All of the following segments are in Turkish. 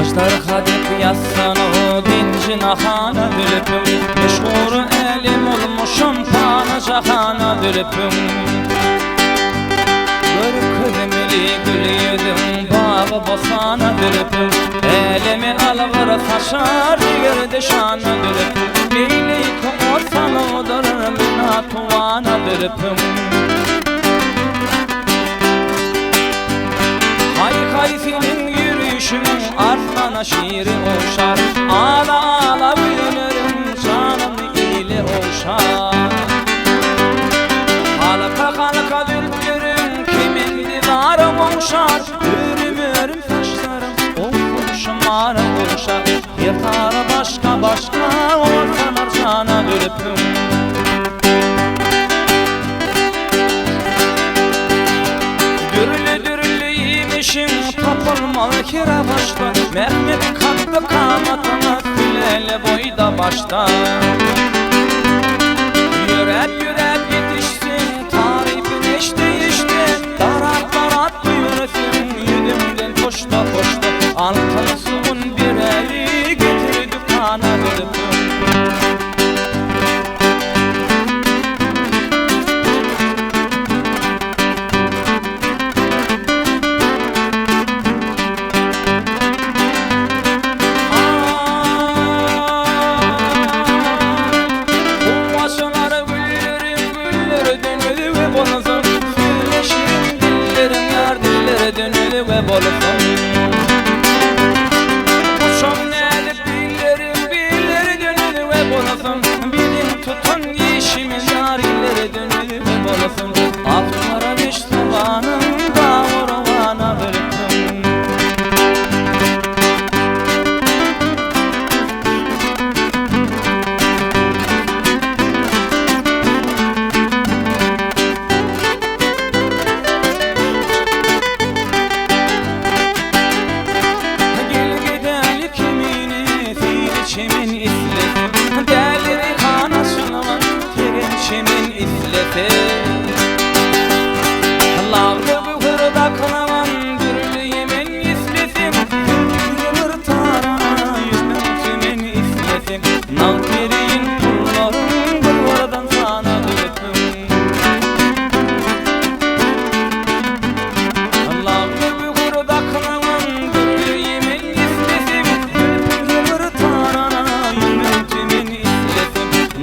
Taşlar hadip yazsan o dincin ahana dülüpüm. Meşhur elim olmuşum pana cahana dülüpüm. Bir kızmili gül yüzüm bağı bosana dülüpüm. Elimi alvara taşar yerde şana dülüpüm. Leylik olsan odur bina tuvana dülüpüm. Hay senin yürüyüşünün arsana şiiri oşar. Ağla ağla büyünürüm canım ile oşar. Halka halka bülbülüm kimin divarım oşar. Ürüm saçlarım olmuşum ağrı oşar. Yeter başka başka ortanar sana dürüpüm. Tapılmalı kira başta Mehmet kalktı kanatına Gülele boyda başta. Yürek yetişsin tarifin eşte işte. Darat buyursun yüzümden koşta Altın suyun bir eli getirdi kana dürüpüm. Dönülü ve bolsun. Kuşum nedip dilleri dönülü ve bolsun. Bilim tutun yeşimin yarilleri dönülü ve bolsun. Altlara düştü vanım davurvana bölüktüm. Çemin isletim Deli kanasının Çemin isletim Lavlı bu hırda kınaman Dürlü yemin isletim Yılır tarana Yüzmem çemin isletim Nal veriyin pullarım Bulvardan sana dürüpüm. Lavlı bu hırda kınaman Dürlü yemin isletim Yılır tarana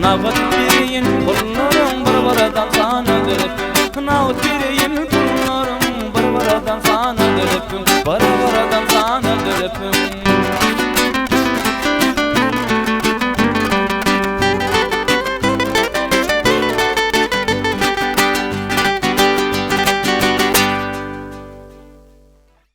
Nağıt bireyin kullarım Barbaradan sana dürüpüm. Nağıt bireyin kullarım Barbaradan sana dürüpüm. Barbaradan sana dürüpüm.